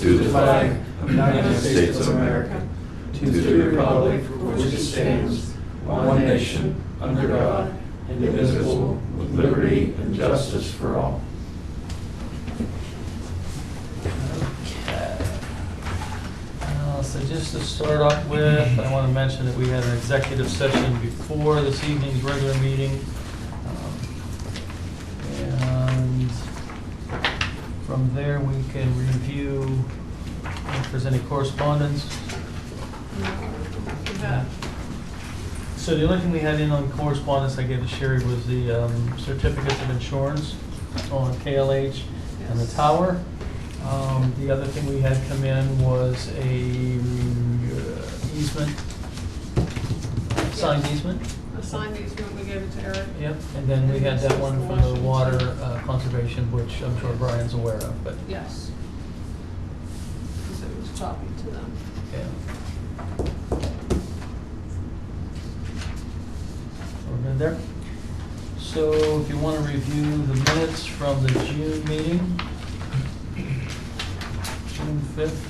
to the flag of the United States of America, to the republic for which it stands, one nation, under God, indivisible, with liberty and justice for all. So just to start off with, I want to mention that we had an executive session before this evening's regular meeting. And from there, we can review if there's any correspondence. So the only thing we had in on correspondence I gave to Sherry was the certificates of insurance on KLH and the tower. The other thing we had come in was a easement, signed easement. A signed easement, we gave it to Eric. Yep, and then we had that one from the water conservation, which I'm sure Brian's aware of, but. Yes. Because it was copied to them. Yeah. We're good there. So if you want to review the minutes from the June meeting, June 5th.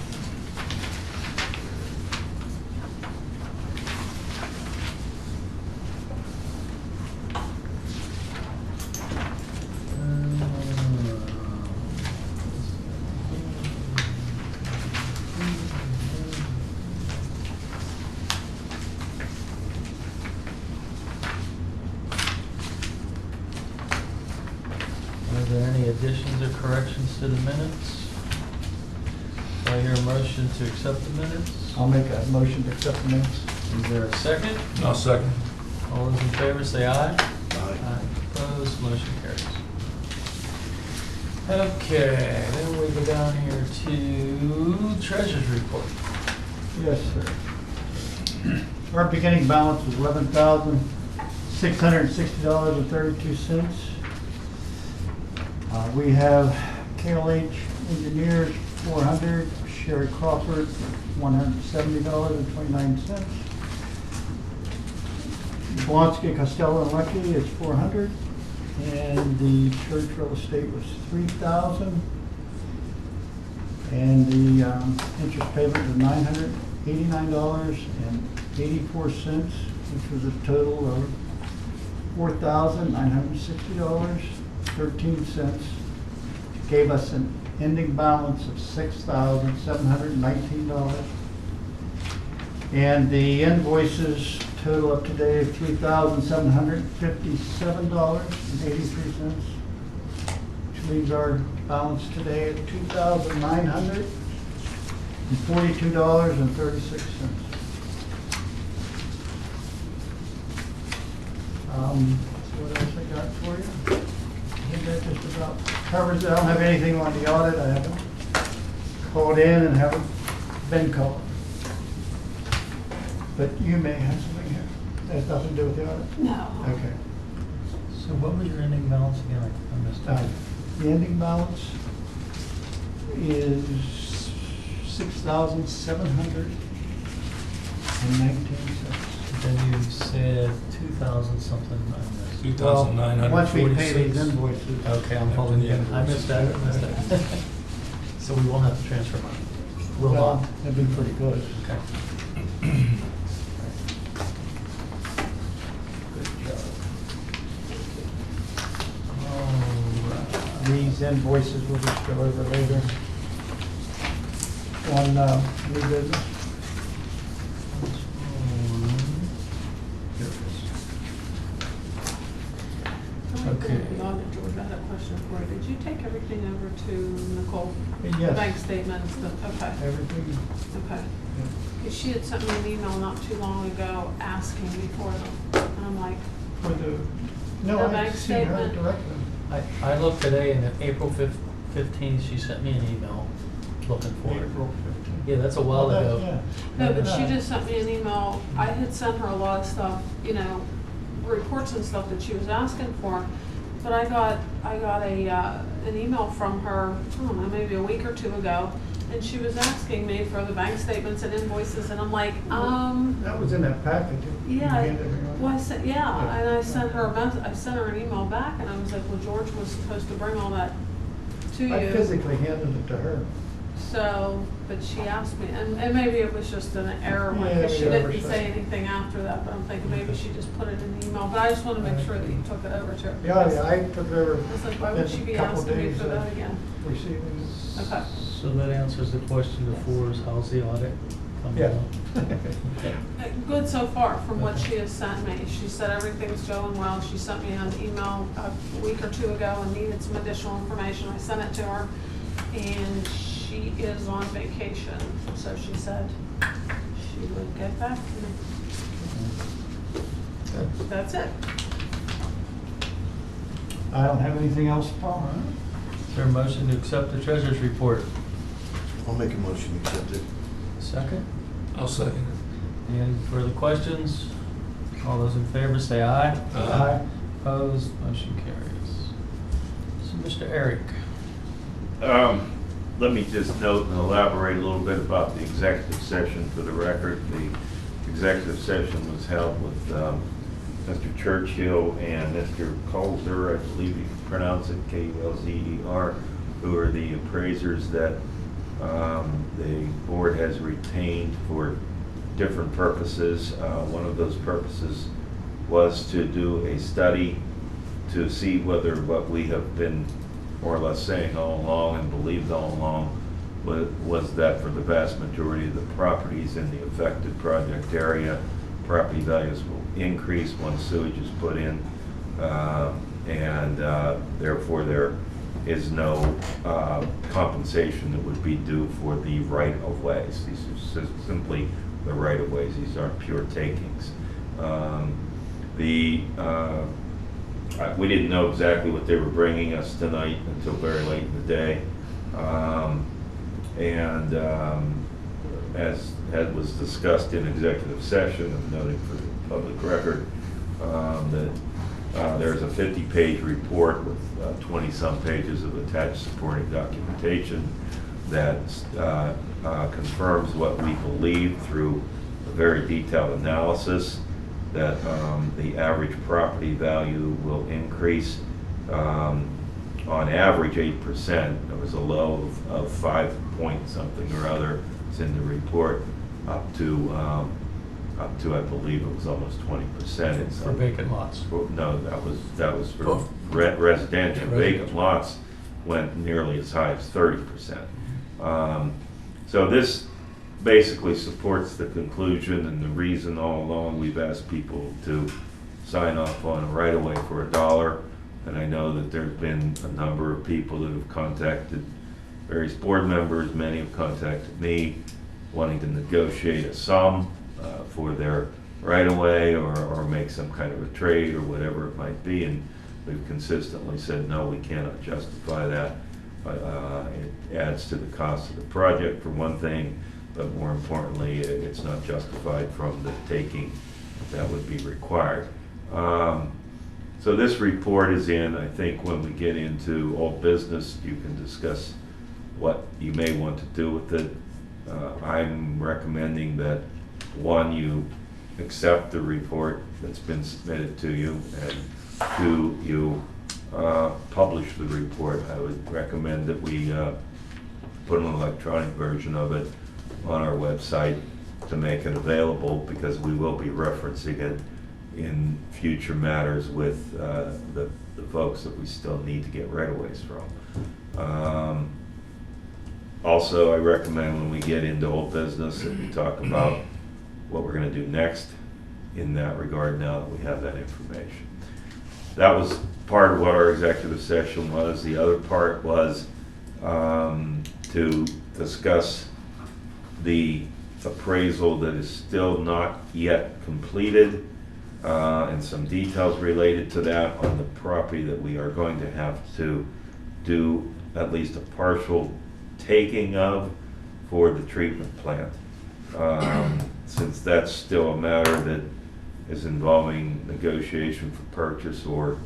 Are there any additions or corrections to the minutes? Do I hear a motion to accept the minutes? I'll make a motion to accept the minutes. Is there a second? I'll second. All those in favor say aye. Aye. Opposed, motion carries. Okay, then we go down here to treasurer's report. Yes, sir. Our beginning balance was $11,660.32. We have KLH Engineers, $400, Sherry Crawford, $170.29. Blonsky, Costello, and Lucky is $400, and the church real estate was $3,000, and the interest payment was $989.84, which was a total of $4,960.13. Gave us an ending balance of $6,719. And the invoices total up today of $3,757.83, which leaves our balance today at $2,942.36. What else I got for you? I think that just about covers it. I don't have anything on the audit. I haven't called in and haven't been called. But you may have something here. That has nothing to do with the audit? No. Okay. So what was your ending balance again? I missed it. The ending balance is $6,719. Then you said 2,000 something. I missed. 2,946. Once we pay these invoices. Okay, I'm following you. I missed that. So we won't have to transfer money. Will Well, not. that'd be pretty good. Okay. Good job. All right. These invoices we'll just go over later on new business. Okay. George, I had a question for you. Did you take everything over to Nicole? Yes. Bank statements, okay, Everything. okay. Yeah. 'Cause she had sent me an email not too long ago asking me for them. And I'm like, For the, no, The I bank seen her statement. directly. I looked today, and April 15th, she sent me an email looking for it. April 15th. Yeah, that's a while Oh, that- ago. yeah. no, but she just sent me an email. I had sent her a lot of stuff, you know, reports and stuff that she was asking for. But I got an email from her, I don't know, maybe a week or two ago, and she was asking me for the bank statements and invoices, and I'm like, That was in that package. You yeah, handed me one. well, I said, yeah, and I sent her I sent her an email back, and I was like, well, George was supposed to bring all that to you. I physically handed it to her. So, but she asked me, and maybe it was just an error, Yeah, because she maybe didn't oversight. say anything after that, but I'm thinking maybe she just put it in the email, but I just wanna make sure that you took it over to her. Yeah, I took it over. I was like, why would she be in a couple asking me days for of that again? Receiving it. Okay. So that answers the question to four is how's the audit coming Yeah. along? Okay. Good so far from what she has sent me. She said everything's going well. She sent me an email a week or two ago and needed some additional information. I sent it to her, and she is on vacation, so she said she would get back to me. That's it. I don't have anything else, Paul. Is there a motion to accept the treasurer's report? I'll make a motion to accept it. Second? I'll second Any further questions? All those in favor say aye. it. Aye. Opposed, motion carries. So, Mr. Eric. Let me just note and elaborate a little bit about the executive session for the record. The executive session was held with Mr. Churchill and Mr. Colzer, I believe you pronounce it, Kulzer, who are the appraisers that the board has retained for different purposes. One of those purposes was to do a study to see whether what we have been more or less saying all along and believed all along was that for the vast majority of the properties in the affected project area, property values will increase once sewage is put in, and therefore there is no compensation that would be due for the right-of-ways. These are simply the right-of-ways. These aren't pure takings. We didn't know exactly what they were bringing us tonight until very late in the day. As was discussed in executive session, I'm noting for the public record, that there's a 50-page report with 20-some pages of attached supporting documentation that confirms what we believe through a very detailed analysis, that the average property value will increase on average 8%. There was a low of 5 point something or other. It's in the report, up to I believe it was almost 20%. For vacant lots. No, that was for residential. Vacant lots went nearly as high as 30%. So this basically supports the conclusion and the reason all along we've asked people to sign off on a right-of-way for $1. And I know that there's been a number of people that have contacted various board members. Many have contacted me wanting to negotiate a sum for their right-of-way or make some kind of a trade or whatever it might be. And we've consistently said, no, we cannot justify that. It adds to the cost of the project for one thing, but more importantly, it's not justified from the taking that would be required. So this report is in. I think when we get into old business, you can discuss what you may want to do with it. I'm recommending that, one, you accept the report that's been submitted to you, and two, you publish the report. I would recommend that we put an electronic version of it on our website to make it available, because we will be referencing it in future matters with the folks that we still need to get right-of-ways from. Also, I recommend when we get into old business that we talk about what we're going to do next in that regard now that we have that information. That was part of what our executive session was. The other part was to discuss the appraisal that is still not yet completed, and some details related to that on the property that we are going to have to do at least a partial taking of for the treatment plant. Since that's still a matter that is involving negotiation for purchase or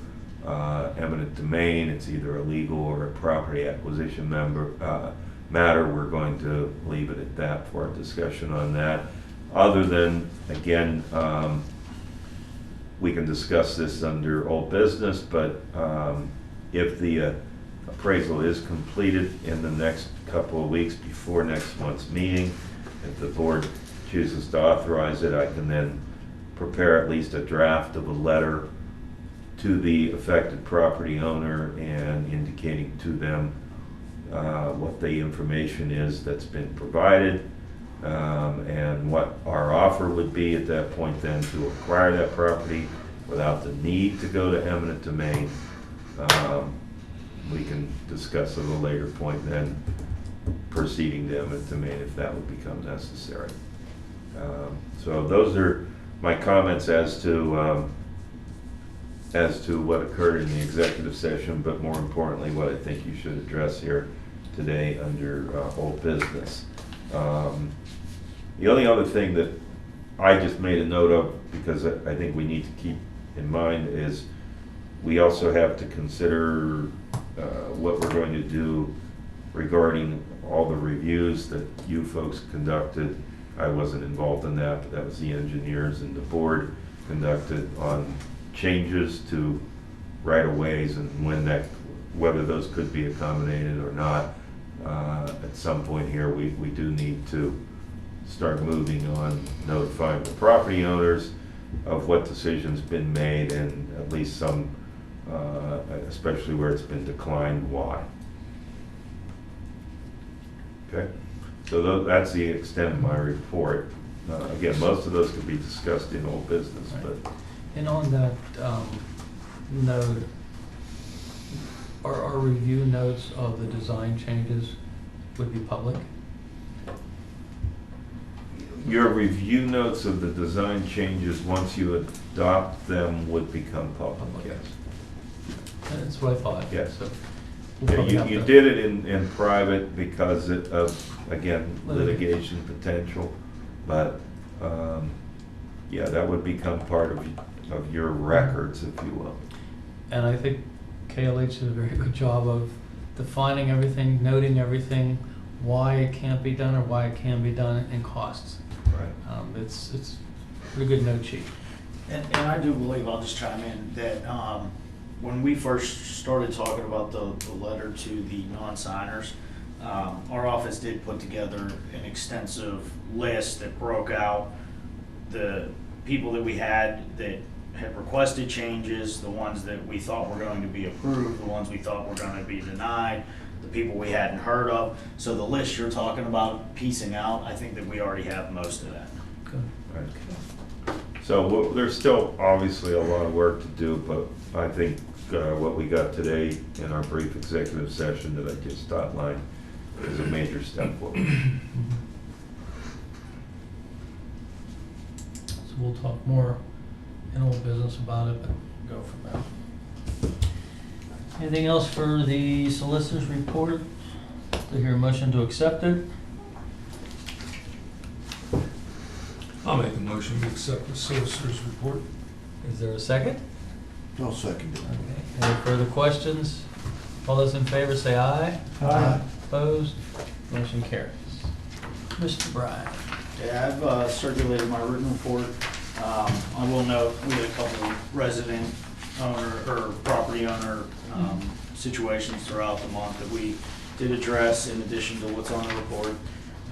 eminent domain, it's either a legal or a property acquisition matter, we're going to leave it at that for our discussion on that. Other than, again, we can discuss this under old business, but if the appraisal is completed in the next couple of weeks before next month's meeting. If the board chooses to authorize it, I can then prepare at least a draft of a letter to the affected property owner and indicating to them what the information is that's been provided, and what our offer would be at that point then to acquire that property without the need to go to eminent domain. We can discuss at a later point then proceeding to eminent domain if that would become necessary. So those are my comments as to what occurred in the executive session, but more importantly, what I think you should address here today under old business. The only other thing that I just made a note of, because I think we need to keep in mind, is we also have to consider what we're going to do regarding all the reviews that you folks conducted. I wasn't involved in that, but that was the engineers and the board conducted on changes to right-of-ways and whether those could be accommodated or not. At some point here, we do need to start moving on notifying the property owners of what decision's been made, and at least some, especially where it's been declined, why. Okay, so that's the extent of my report. Again, most of those could be discussed in old business, but. And on that note, our review notes of the design changes would be public? Your review notes of the design changes, once you adopt them, would become public, yes. That's what I thought. Yes. So we'll Yeah, probably have you to- did it in private because of, again, litigation potential, but, yeah, that would become part of your records, if you will. And I think KLH did a very good job of defining everything, noting everything, why it can't be done or why it can be done, and costs. Right. It's a pretty good note sheet. And I do believe, I'll just chime in, that when we first started talking about the letter to the non-signers, our office did put together an extensive list that broke out the people that we had that had requested changes, the ones that we thought were going to be approved, the ones we thought were going to be denied, the people we hadn't heard of. So the list you're talking about piecing out, I think that we already have most of that. Good. Right. So there's still obviously a lot of work to do, but I think what we got today in our brief executive session that I just outlined is a major step forward. So we'll talk more in old business about it, but go from there. Anything else for the solicitor's report? Do you hear a motion to accept it? I'll make a motion to accept the solicitor's report. Is there a second? I'll second it. Okay. Any further questions? All those in favor say aye. Aye. Opposed? Motion carries. Mr. Bryan. Yeah, I've circulated my written report. I will note, we had a couple of resident owner or property owner situations throughout the month that we did address in addition to what's on the report.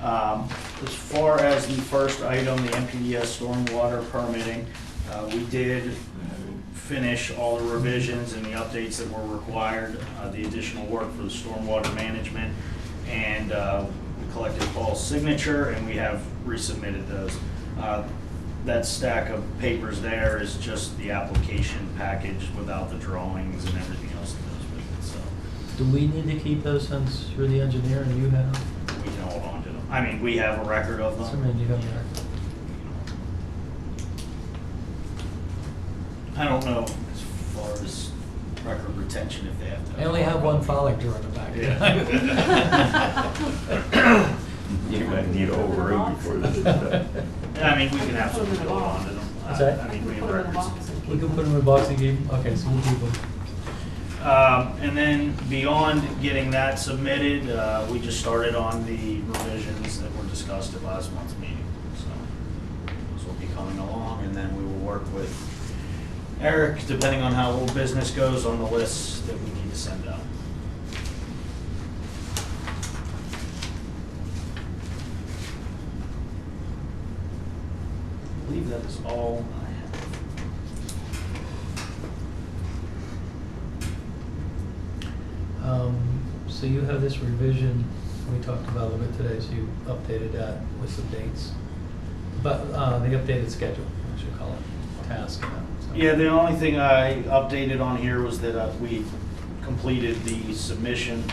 As far as the first item, the MPDS stormwater permitting, we did finish all the revisions and the updates that were required, the additional work for the stormwater management, and we collected Paul's signature and we have resubmitted those. That stack of papers there is just the application package without the drawings and everything else that goes with it, so Do we need to keep those since you're the engineer and you have? we can hold on to them. I mean, we have a record of So, them. man, you have the record. I don't know as far as record retention if they have to. I only have one file drawer in the back. Yeah. You might need a whole room before this is done. I mean, we can absolutely hold on to them. What's that? I mean, we have Put them in a records. box and We keep can them. put them in a box and keep them? Okay, so we'll keep them. And then beyond getting that submitted, we just started on the revisions that were discussed at last month's meeting. So those will be coming along, and then we will work with Eric, depending on how old business goes, on the lists that we need to send out. believe that is all I have. So you have this revision we talked about a little bit today, so you updated that with some dates. But the updated schedule, I should call it, task. So. Yeah, the only thing I updated on here was that we completed the submission,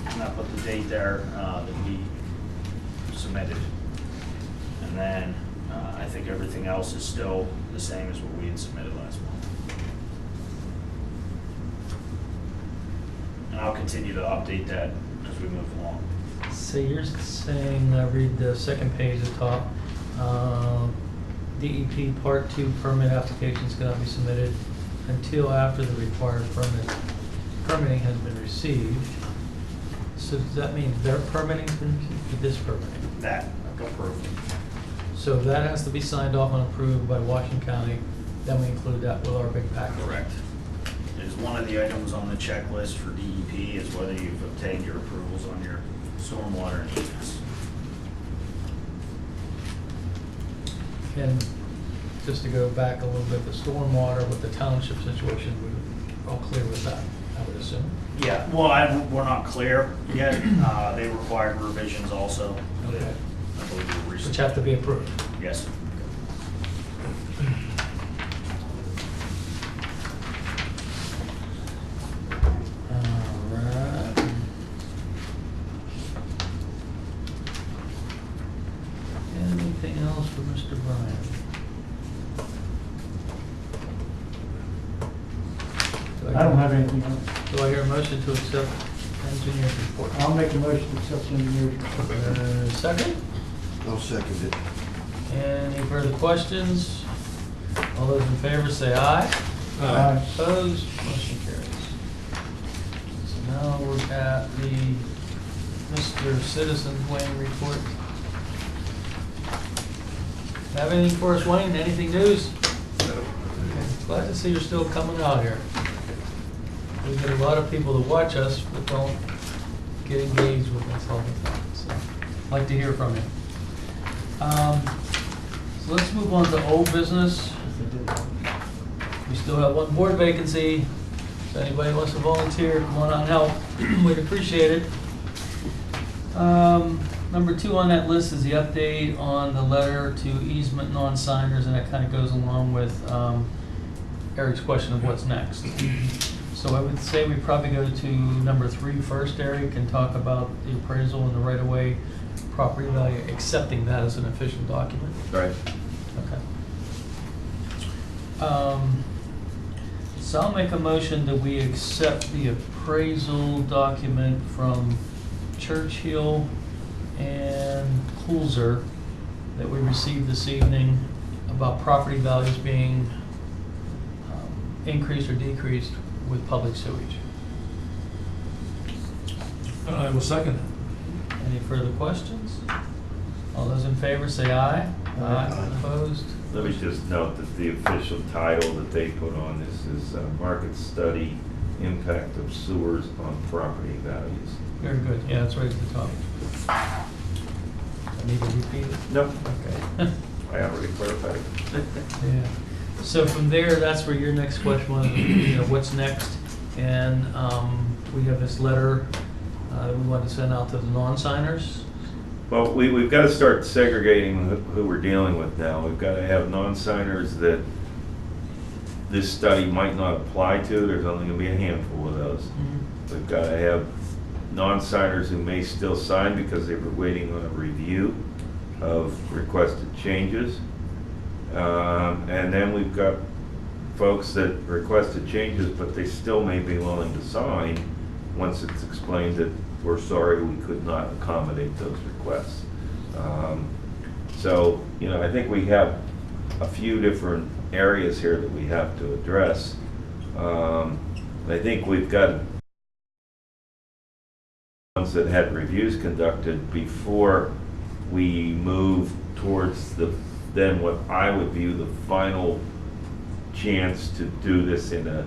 and I put the date there that we submitted. And then I think everything else is still the same as what we had submitted last month. And I'll continue to update that as we move along. So you're saying, read the second page at the top, DEP Part 2 permit applications cannot be submitted until after the required permitting has been received. So does that mean their permitting's been received, or this permitting? That approved. So that has to be signed off and approved by Washington County, then we include that with our big package. Correct. Is one of the items on the checklist for DEP is whether you've obtained your approvals on your stormwater and easements. And just to go back a little bit, the stormwater with the township situation, we're all clear with that, I would assume. Yeah, well, we're not clear yet. They required revisions also. Okay. I believe were Which recent. have to be approved. Yes. Alright. Anything else for Mr. Bryan? I don't have anything else. Do I hear a motion to accept engineer's report? I'll make a motion to accept the engineer's report. Second? I'll second it. Any further questions? All those in favor say aye. Aye. Opposed? Motion carries. So now we're at the Mr. Citizens Wayne report. Have anything for us, Wayne? Anything news? Okay. Glad to see you're still coming out here. We get a lot of people that watch us but don't get engaged with us all the time. So I'd like to hear from you. So let's move on to old business. We still have one board vacancy. If anybody wants to volunteer, come on out and help. We'd appreciate it. Number 2 on that list is the update on the letter to easement non-signers, and that kind of goes along with Eric's question of what's next. So I would say we probably go to number 3 first, Eric, and talk about the appraisal and the right-of-way property value, accepting that as an official document. Right. Okay. So I'll make a motion that we accept the appraisal document from Churchill and Kulzer that we received this evening about property values being increased or decreased with public sewage. I will second it. Any further questions? All those in favor say aye. Aye. Opposed? Let me just note that the official title that they put on this is Market Study Impact of Sewers on Property Values. Very good. Yeah, it's right at the top. I need to repeat it? Nope, Okay. I already clarified it. Yeah. So from there, that's where your next question was, you know, what's next? And we have this letter we want to send out to the non-signers. Well, we've got to start segregating who we're dealing with now. We've got to have non-signers that this study might not apply to. There's only going to be a handful of those. We've got to have non-signers who may still sign because they were waiting on a review of requested changes. And then we've got folks that requested changes, but they still may be willing to sign once it's explained that we're sorry we could not accommodate those requests. So, you know, I think we have a few different areas here that we have to address. I think we've got ones that had reviews conducted before we move towards then what I would view the final chance to do this in a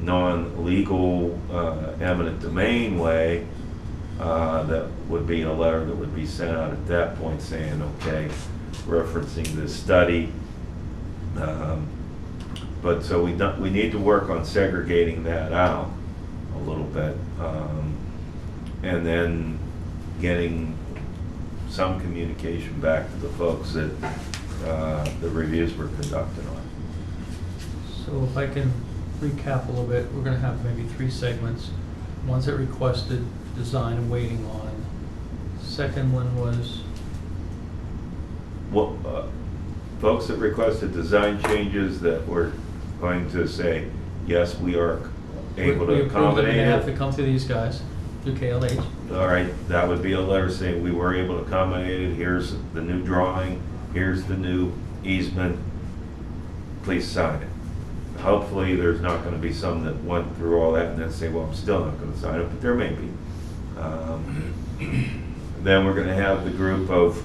non-legal eminent domain way. That would be a letter that would be sent out at that point saying, okay, referencing this study, But so we need to work on segregating that out a little bit. And then getting some communication back to the folks that the reviews were conducted on. So if I can recap a little bit, we're gonna have maybe 3 segments. Ones that requested design and waiting on. Second one was, Well, folks that requested design changes that we're going to say, yes, we are able we to approved that accommodate they have to it. come through these guys, through KLH. All right, that would be a letter saying we were able to accommodate it. Here's the new drawing, here's the new easement. Please sign it. Hopefully, there's not gonna be some that went through all that and then say, well, I'm still not gonna sign it, but there may be. Then we're gonna have the group of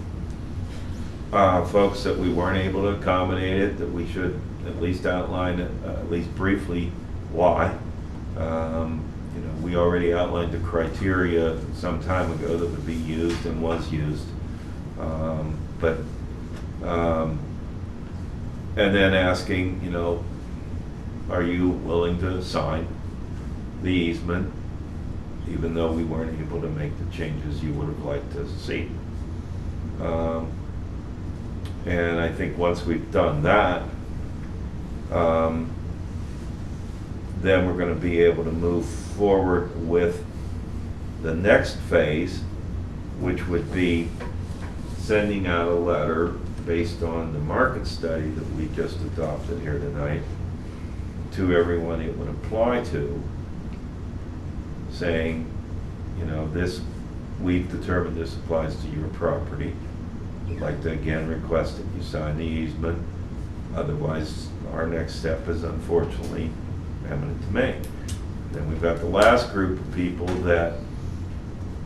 folks that we weren't able to accommodate it, that we should at least outline, at least briefly, why. You know, we already outlined the criteria some time ago that would be used and was used. And then asking, you know, are you willing to sign the easement, even though we weren't able to make the changes you would have liked to see? And I think once we've done that, then we're going to be able to move forward with the next phase, which would be sending out a letter based on the market study that we just adopted here tonight to everyone it would apply to, saying, you know, this, we've determined this applies to your property. I'd like to again request that you sign the easement. Otherwise, our next step is unfortunately eminent domain. Then we've got the last group of people that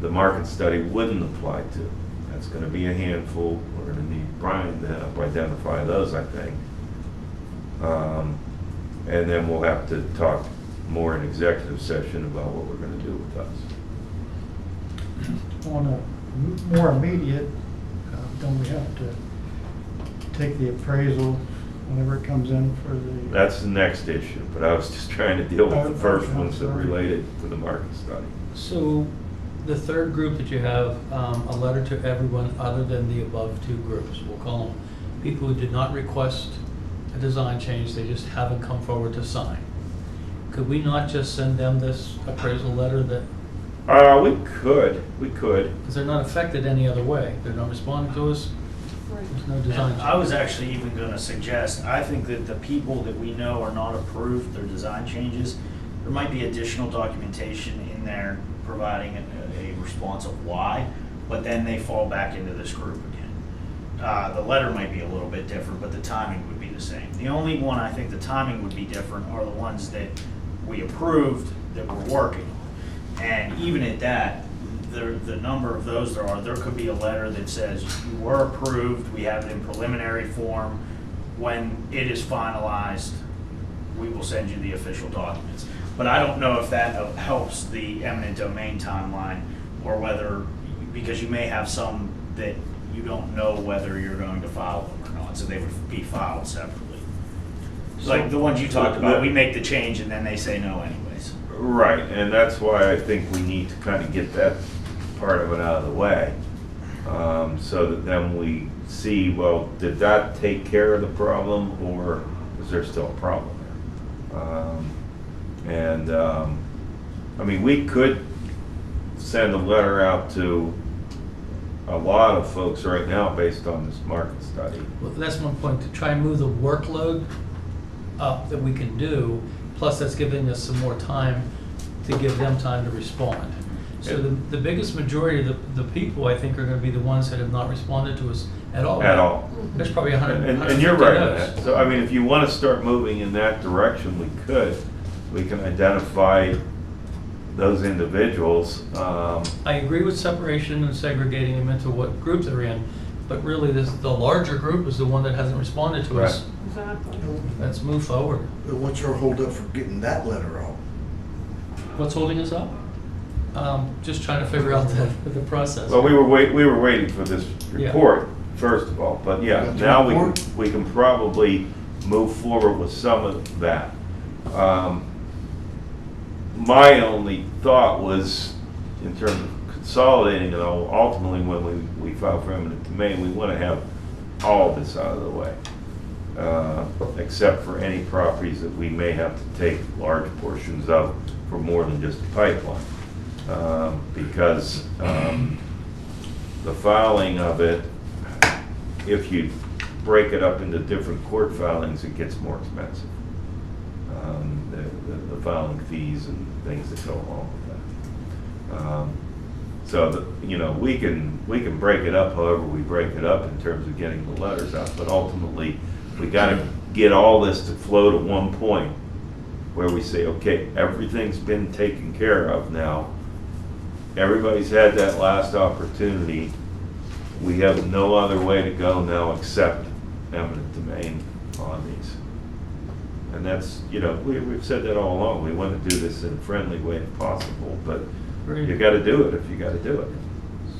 the market study wouldn't apply to. That's going to be a handful. We're going to need Brian to help identify those, I think. And then we'll have to talk more in executive session about what we're going to do with those. On a more immediate, don't we have to take the appraisal whenever it comes in for the? That's the next issue, but I was just trying to deal with the first ones that related to the market study. So the third group that you have, a letter to everyone other than the above 2 groups, we'll call them people who did not request a design change, they just haven't come forward to sign. Could we not just send them this appraisal letter that, We could, because they're not affected any other way, they're not responding to us, Right. there's no design change. I was actually even gonna suggest, I think that the people that we know are not approved their design changes, there might be additional documentation in there providing a response of why, but then they fall back into this group again. The letter might be a little bit different, but the timing would be the same. The only one I think the timing would be different are the ones that we approved that we're working on. And even at that, the number of those there could be a letter that says you were approved, we have it in preliminary form. When it is finalized, we will send you the official documents. But I don't know if that helps the eminent domain timeline, or whether, because you may have some that you don't know whether you're going to file them or not, so they would be filed separately. Like the ones you talked about, we make the change and then they say no anyways. Right, and that's why I think we need to kind of get that part of it out of the way, so that then we see, well, did that take care of the problem, or is there still a problem there? I mean, we could send a letter out to a lot of folks right now based on this market study. Well, that's one point, to try and move the workload up that we can do, plus that's giving us some more time to give them time to respond. So the biggest majority of the people, I think, are gonna be the ones that have not responded to us at all. At all. There's probably 100. And you're right on 150 that. So, I mean, if you want to start moving in that direction, we could. We can identify those individuals. I agree with separation and segregating them into what group they're in, but really the larger group is the one that hasn't responded to us. Exactly. Let's move forward. But what's our holdup for getting that letter out? What's holding us up? Just trying to figure out the process. Well, we were waiting for this Yeah. report, first of all, but yeah, Got the now report? we can probably move forward with some of that. My only thought was, in terms of consolidating it all, ultimately when we file for eminent domain, we want to have all of this out of the way, except for any properties that we may have to take large portions of for more than just a pipeline. Because the filing of it, if you break it up into different court filings, it gets more expensive. The filing fees and things that go along with that. So that, you know, we can break it up however we break it up in terms of getting the letters out, but ultimately we got to get all this to flow to one point where we say, okay, everything's been taken care of now. Everybody's had that last opportunity. We have no other way to go now except eminent domain on these. And that's, you know, we've said that all along. We want to do this in a friendly way if possible, but you got to do it if you got to do it.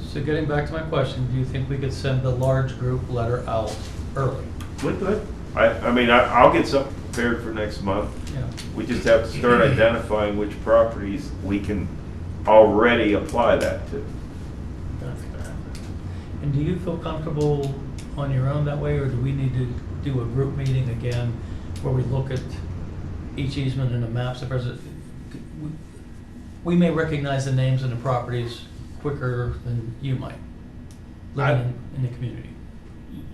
So getting back to my question, do you think we could send the large group letter out early? We could. I mean, I'll get something prepared for next month. Yeah. We just have to start identifying which properties we can already apply that to. And do you feel comfortable on your own that way, or do we need to do a group meeting again where we look at each easement and the maps? We may recognize the names and the properties quicker than you might, living in the community.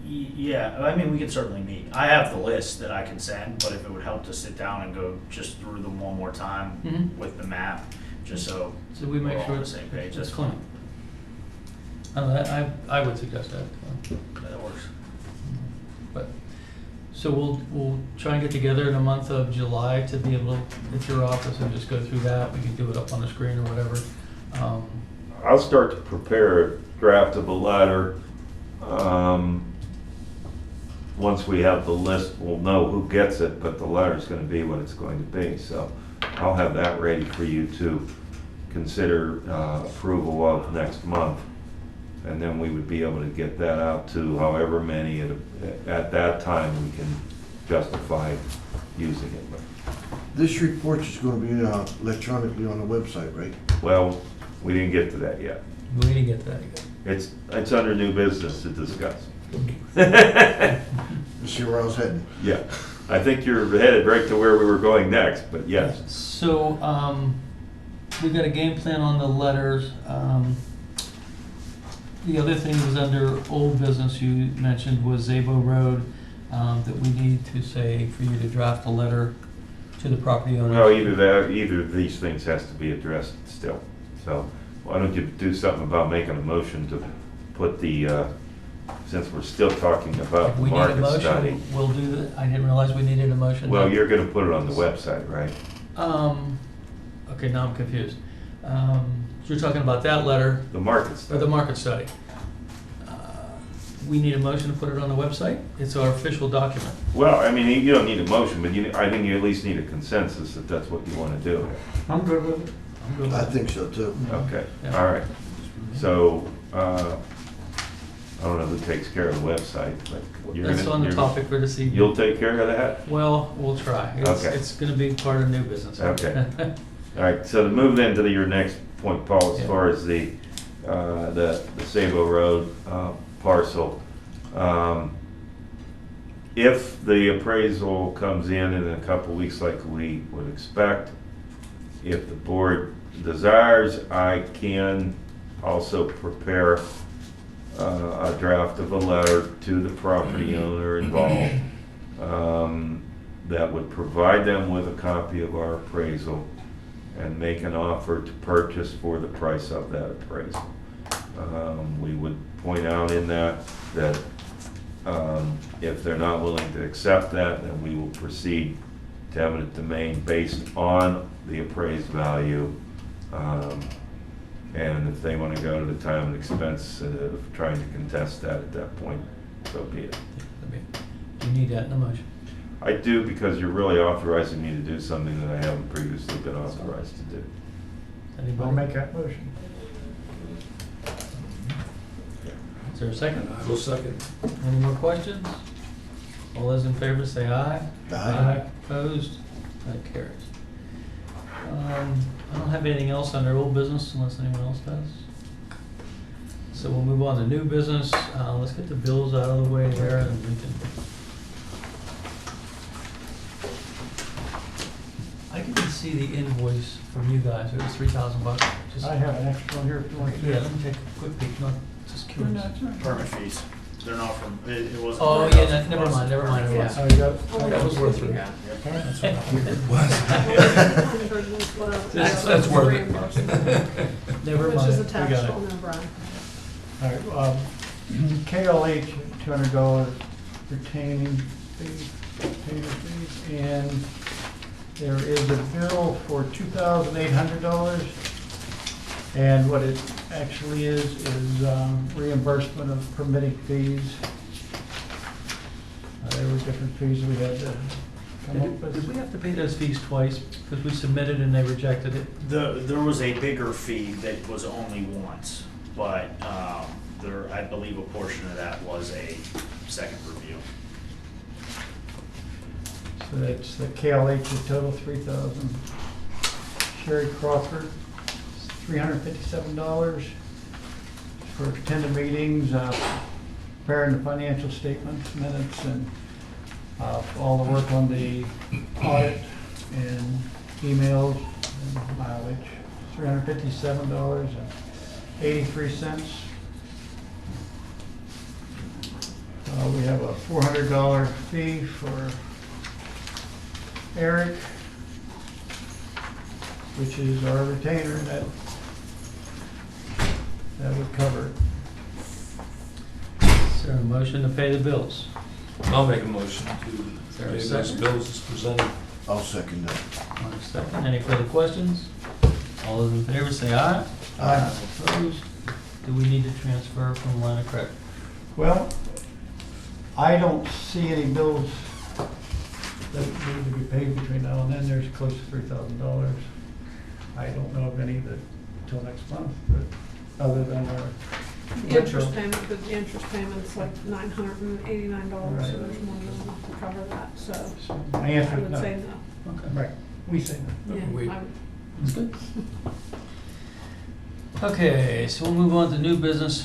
Yeah, I mean, we could certainly meet. I have the list that I can send, but if it would help to sit down and go just through them one more time with the map, just so we make we're all sure on the same page. it's That's clean. fine. I would suggest that. That works. But, so we'll try and get together in the month of July to be able to, at your office, and just go through that. We can do it up on the screen or whatever. I'll start to prepare a draft of a letter. Once we have the list, we'll know who gets it, but the letter's going to be what it's going to be. So I'll have that ready for you to consider approval of next month. And then we would be able to get that out to however many at that time we can justify using it. This report is going to be electronically on the website, right? Well, we didn't get to that yet. We didn't get to that yet. It's under new business to discuss. You see where I was heading? Yeah, I think you're headed right to where we were going next, but yes. So we've got a game plan on the letters. The other thing was under old business you mentioned was Zabo Road, that we need to say for you to draft a letter to the property owner. Well, either of these things has to be addressed still. So why don't you do something about making a motion to put the, since we're still talking about If we need a market motion, study. we'll do that. I didn't realize we needed a motion. Well, you're gonna put it on the website, right? Okay, now I'm confused. You're talking about that letter, The market or study. the market study. We need a motion to put it on the website? It's our official document. Well, I mean, you don't need a motion, but I think you at least need a consensus that that's what you wanna do. I'm good with it. I'm good with I it. think so too. Okay, Yeah. all right. So, I don't know who takes care of the website, but That's on the topic for this evening. You'll take care of that? Well, we'll try. Okay. It's gonna be part of new business. Okay. All right, so to move then to your next point, Paul, as Yeah. far as the Sabo Road parcel. If the appraisal comes in a couple weeks like we would expect, if the board desires, I can also prepare a draft of a letter to the property owner involved that would provide them with a copy of our appraisal and make an offer to purchase for the price of that appraisal. We would point out in that if they're not willing to accept that, then we will proceed to eminent domain based on the appraised value. And if they want to go to the time and expense of trying to contest that at that point, so be it. Do you need that in the motion? I do, because you're really authorizing me to do something that I haven't previously been authorized to do. Anybody? I'll make that motion. Is there a second? I will second. Any more questions? All those in favor say aye. Aye. Opposed? That carries. I don't have anything else under old business unless anyone else does. So we'll move on to new business. Let's get the bills out of the way there and we can. I didn't see the invoice from you guys. It was $3,000. Just- I have an extra one here if you want to see Yeah, it. let me take a quick peek, not just No, curious. no, it's all right. Permit fees, they're not from, it wasn't. Oh, yeah, $3,000 never mind. Oh, you got it? That was worth it. Yeah. That's That's worth it. Never Which mind. is We attached got it. on there, Brian. All right, KLH, $200 retaining fees, retainer fees, and there is a bill for $2,800. And what it actually is reimbursement of permitting fees. There were different fees we had to come up with. Did we have to pay those fees twice? Because we submitted and they rejected it? There was a bigger fee that was only once, but there, I believe a portion of that was a second review. So that's the KLH, the total $3,000. Sherry Crawford, $357 for attending meetings, preparing the financial statements, minutes, and all the work on the audit and emails and mileage. $357.83. We have a $400 fee for Eric, which is our retainer, that would cover it. Is there a motion to pay the bills? I'll make a motion there to a pay those second? bills as presented. I'll second that. One second. Any further questions? All those in favor say aye. Aye. Opposed? Do we need to transfer from line of credit? Well, I don't see any bills that need to be paid between now and then. There's close to $3,000. I don't know of any that, till next month, but other than our. The interest payment, but the interest payment's like $989, Right. so there's more than enough to cover that, so My I answer is would no. say no. Okay. Right, we say no. Yeah, Wait. I would- That's good. Okay, so we'll move on to new business.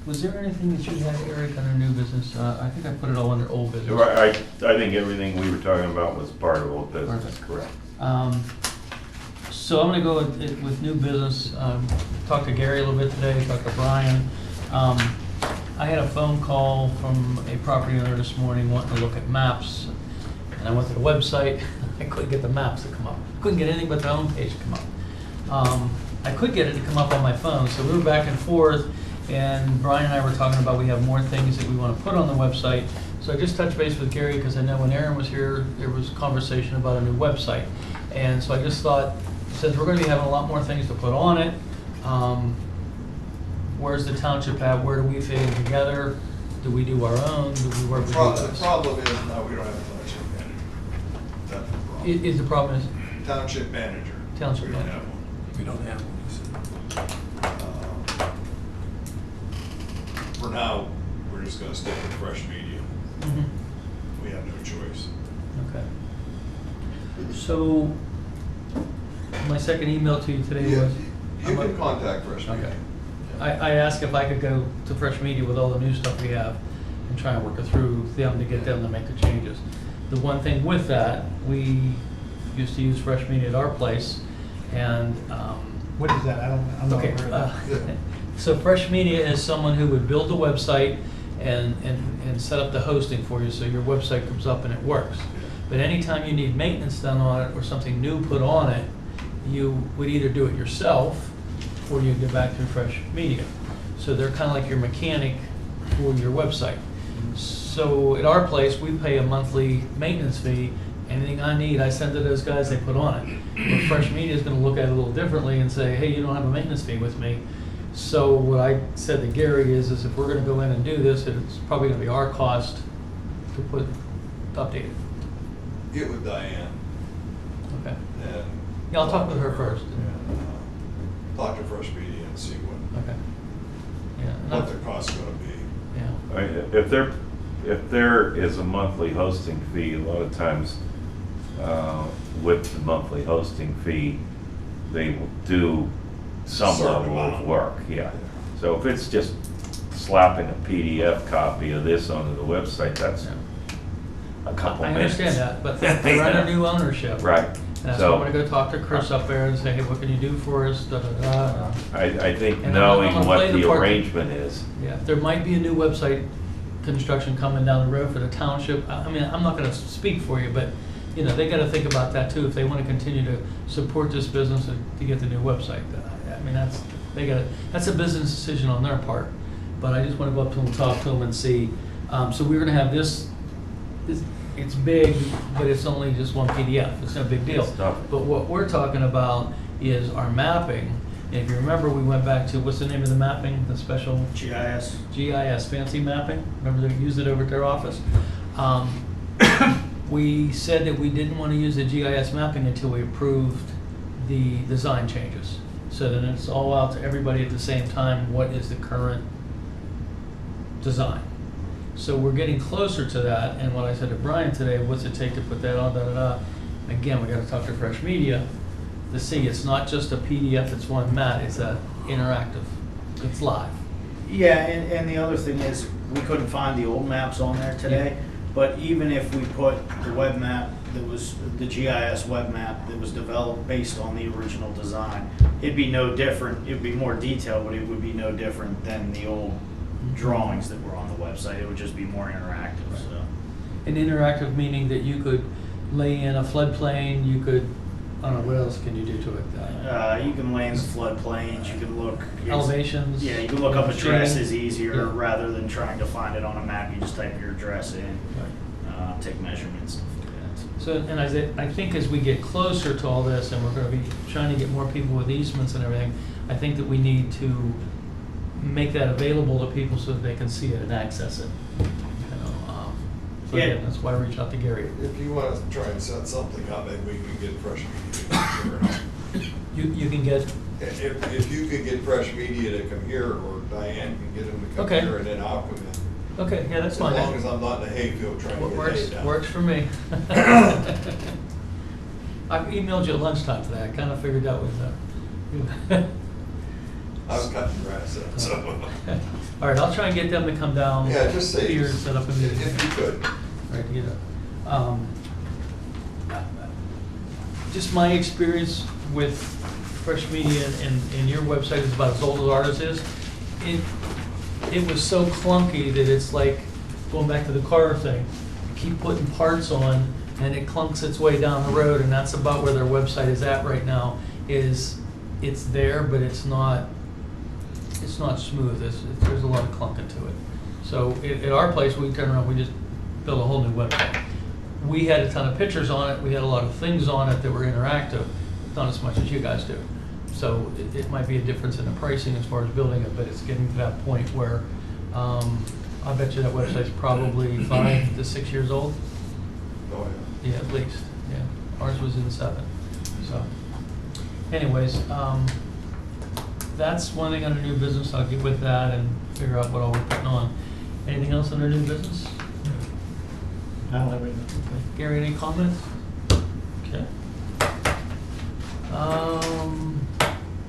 Was there anything that you had, Eric, under new business? I think I put it all under old business. I think everything we were talking about was part of old business, Perfect. correct? So I'm gonna go with new business. Talked to Gary a little bit today, talked to Brian. I had a phone call from a property owner this morning wanting to look at maps. And I went to the website, I couldn't get the maps to come up. Couldn't get anything but the homepage to come up. I could get it to come up on my phone, so we were back and forth. And Brian and I were talking about we have more things that we want to put on the website. So I just touched base with Gary because I know when Aaron was here, there was conversation about a new website. And so I just thought, since we're going to be having a lot more things to put on it, where's the township at? Where do we fit in together? Do we do our own? Do we work with you The guys? problem is, no, we don't have a township manager. That's the problem. Is the problem is Township manager. Township We don't manager. have one. We don't have one, he said. For now, we're just gonna stick with fresh media. Mhm. We have no choice. Okay. So, my second email to you today Yeah, was. you can contact fresh Okay. media. I asked if I could go to Fresh Media with all the new stuff we have and try and work it through them to get them to make the changes. The one thing with that, we used to use Fresh Media at our place, and, What is that? I'm not okay. aware of that. So Fresh Media is someone who would build a website and set up the hosting for you, so your website comes up and it works. But anytime you need maintenance done on it or something new put on it, you would either do it yourself or you go back through Fresh Media. So they're kind of like your mechanic for your website. So at our place, we pay a monthly maintenance fee. Anything I need, I send to those guys, they put on it. But Fresh Media is going to look at it a little differently and say, hey, you don't have a maintenance fee with me. So what I said to Gary is if we're going to go in and do this, it's probably going to be our cost to update it. Get with Diane Okay. and. Yeah, I'll talk with her first. Talk to fresh media and see Okay. Yeah. and what I've- their cost's gonna be. Yeah. I mean, if they're if there is a monthly hosting fee, a lot of times with the monthly hosting fee, they will do some Certain level of amount. work, yeah. So if it's just slapping a PDF copy of this onto the website, that's a couple I minutes. understand that, but they're under new ownership. Right. And that's why So- I'm gonna go talk to Chris up there and say, hey, what can you do for us, da, da, da. I think And I'm knowing gonna what play the the part that- arrangement is, Yeah, there might be a new website construction coming down the road for the township. I mean, I'm not gonna speak for you, but, you know, they gotta think about that too, if they wanna continue to support this business to get the new website. I mean, that's a business decision on their part. But I just wanna go up to them, talk to them and see. So we're gonna have this, it's big, but it's only just one PDF. It's no big deal. It's nothing. But what we're talking about is our mapping. And if you remember, we went back to, what's the name of the mapping, the special? GIS. GIS, fancy mapping. Remember they used it over at their office? We said that we didn't want to use the GIS mapping until we approved the design changes. So then it's all out to everybody at the same time, what is the current design? So we're getting closer to that, and what I said to Brian today, what's it take to put that on, da, da, da. Again, we gotta talk to Fresh Media to see, it's not just a PDF, it's one mat, it's a interactive, it's live. Yeah, and the other thing is, we couldn't find the old maps on there today, but even if we put the web map that was, the GIS web map that was developed based on the original design, it'd be no different, it'd be more detailed, but it would be no different than the old drawings that were on the website. It would just be more interactive, so. An interactive meaning that you could lay in a floodplain, you could, I don't know, what else can you do to it? You can lay in the floodplains, you can look. Elevations? Yeah, you can look up addresses shading. easier, Yeah. rather than trying to find it on a map. You just type your address in, take measurements, stuff like that. So, and I think as we get closer to all this, and we're gonna be trying to get more people with easements and everything, I think that we need to make that available to people so that they can see it and access it. You know, so Yeah. again, that's why I reached out to Gary. If you want to try and set something up, maybe we can get Fresh Media to come here. You can get, If you could get Fresh Media to come here, or Diane can get them to come Okay. here, and then I'll come in. okay, yeah, that's As fine. long as I'm not in the hayfield trying to What get works, hay down. works for me. I emailed you at lunchtime today, I kinda figured that was, I was cutting grass then, so. all right, I'll try and get them to come down. Yeah, just say, Here, set up a meeting. if you could. Right, to get it. Just my experience with Fresh Media and your website is about as old as ours is. It was so clunky that it's like, going back to the car thing, you keep putting parts on and it clunks its way down the road, and that's about where their website is at right now, is it's there, but it's not smooth. There's a lot of clunking to it. So at our place, we turn around, we just built a whole new website. We had a ton of pictures on it, we had a lot of things on it that were interactive, not as much as you guys do. So it might be a difference in the pricing as far as building it, but it's getting to that point where, I bet you that website's probably 5 to 6 years old. Oh, Yeah, at least, yeah. Ours was in 7, so. Anyways, that's one thing under new business, I'll get with that and figure out what all we're putting on. Anything else under new business? I don't have anything. Gary, any comments? Okay.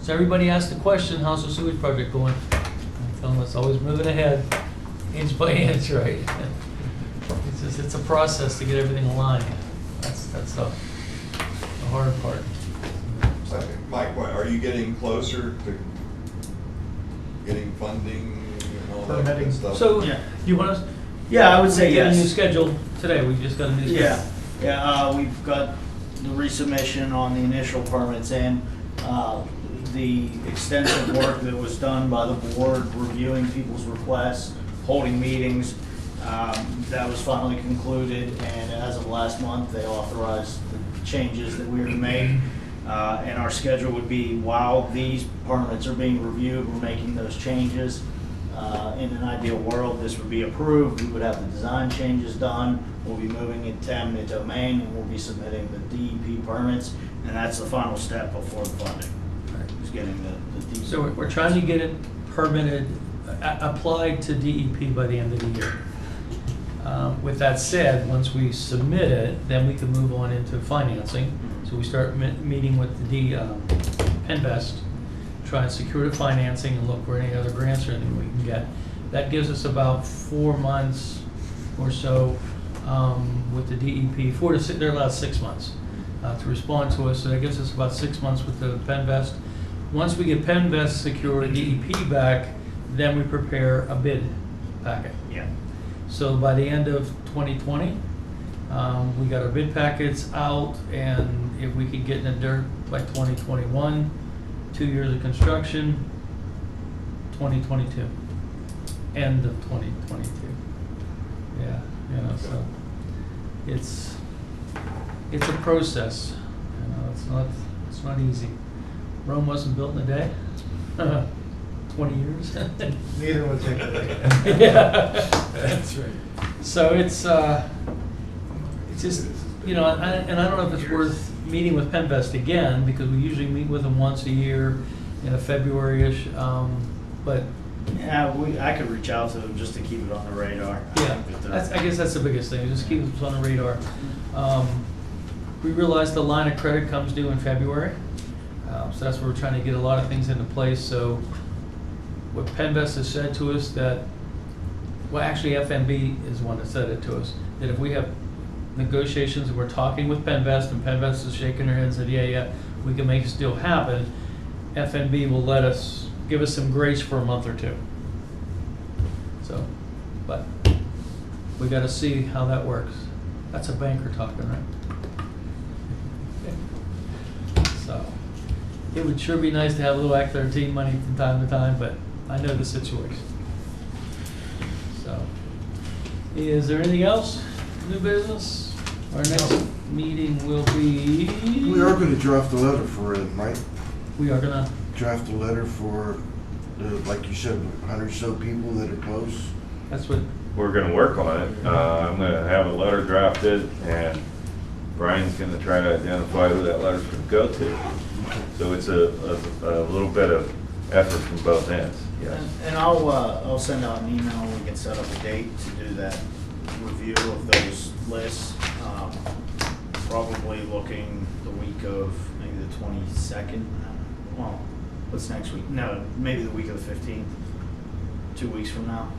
So everybody asked the question, how's the sewage project going? I tell them it's always moving ahead, inch by inch, right? It's a process to get everything aligned. That's the hard part. So, Mike, are you getting closer to getting funding and all that Permitting. good stuff? So, Yeah. you want us? Yeah, I would say We get a new yes. schedule today, we just got a new schedule. Yeah, we've got the resubmission on the initial permits in. The extensive work that was done by the board, reviewing people's requests, holding meetings, that was finally concluded, and as of last month, they authorized the changes that we were to make. And our schedule would be, while these permits are being reviewed, we're making those changes. In an ideal world, this would be approved, we would have the design changes done, we'll be moving it to eminent domain, and we'll be submitting the DEP permits, and that's the final step before the funding, is getting the DEP. So we're trying to get it permitted, applied to DEP by the end of the year. With that said, once we submit it, then we can move on into financing. So we start meeting with the Penvest, try and secure the financing and look for any other grants or anything we can get. That gives us about 4 months or so with the DEP, they're allowed 6 months to respond to us. So that gives us about 6 months with the Penvest. Once we get Penvest secure, DEP back, then we prepare a bid packet. Yeah. So by the end of 2020, we got our bid packets out, and if we could get in the dirt by 2021, 2 years of construction, 2022, end of 2022. Yeah, you know, so it's a process. You know, it's not easy. Rome wasn't built in a day. 20 years. Neither was it. Yeah, that's right. So it's just, you know, and I don't know if it's worth meeting with Penvest again, because we usually meet with them once a year in a February-ish, but Yeah, I could reach out to them just to keep it on the radar. yeah, I guess that's the biggest thing, just keep us on the radar. We realize the line of credit comes due in February, so that's where we're trying to get a lot of things into place. So what Penvest has said to us that, well, actually FNB is the one that said it to us, that if we have negotiations and we're talking with Penvest and Penvest is shaking their head and said, yeah, we can make this deal happen, FNB will give us some grace for a month or two. So, but we got to see how that works. That's a banker talking, right? So, it would sure be nice to have a little Act 13 money from time to time, but I know the situation. So, is there anything else? New business? Our next meeting will be... We are gonna draft a letter for it, right? We are gonna... Draft a letter for, like you said, 100 or so people that are close. That's what... We're gonna work on it. I'm gonna have a letter drafted, and Brian's gonna try to identify who that letter's gonna go to. So it's a little bit of effort from both ends, yes. And I'll send out an email, we can set up a date to do that review of those lists. Probably looking the week of maybe the 22nd. Well, what's next week? No, maybe the week of the 15th, 2 weeks from now.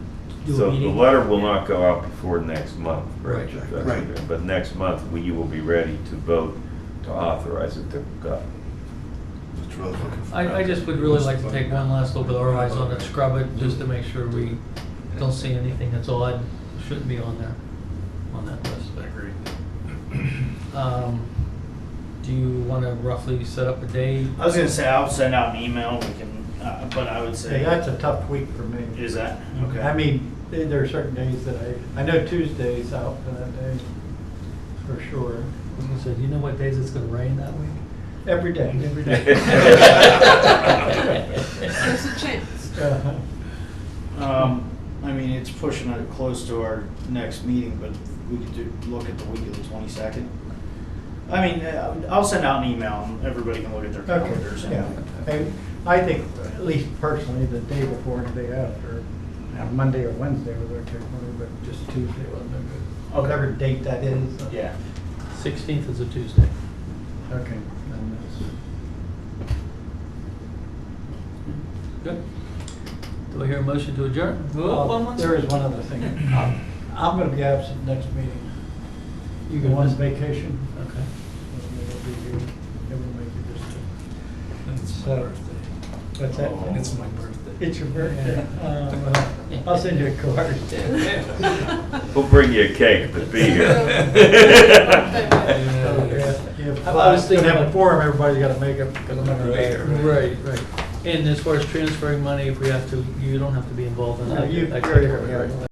So the letter will not go out before next month. Right. That's Right. okay. But next month, you will be ready to vote to authorize it to go. That's what I was looking for. I just would really like to take one last little bit of our eyes on it, scrub it, just to make sure we don't see anything that's odd, shouldn't be on there, on that list. I agree. Do you want to roughly set up a date? I was gonna say, I'll send out an email, we can, but I would say. Hey, that's a tough week for me. Is that? Okay. I mean, there are certain days that I know Tuesday's out for that day, for sure. I was gonna say, do you know what days it's gonna rain that week? Every day. Every day. There's a chance. Uh-huh. I mean, it's pushing it close to our next meeting, but we could look at the week of the 22nd. I mean, I'll send out an email and everybody can look at their Okay, calendars. yeah. And I think, at least personally, the day before and the day after, Monday or Wednesday was okay for me, but just Tuesday wasn't no good. Whatever date that is. Yeah. 16th is a Tuesday. Okay. Then Good. Do I hear a motion to adjourn? there is one other thing. I'm going to be absent next meeting. You The go one's on vacation. Okay. It's my birthday. What's that? It's my birthday. It's your birthday. I'll send you a card. We'll bring you a cake, but be here. If I I was was thinking- have a forum, everybody's got to make it because I'm not there. Right, right. And as far as transferring money, if we have to, you don't have to be involved in No, that. you- That you're- kind of- yeah. right.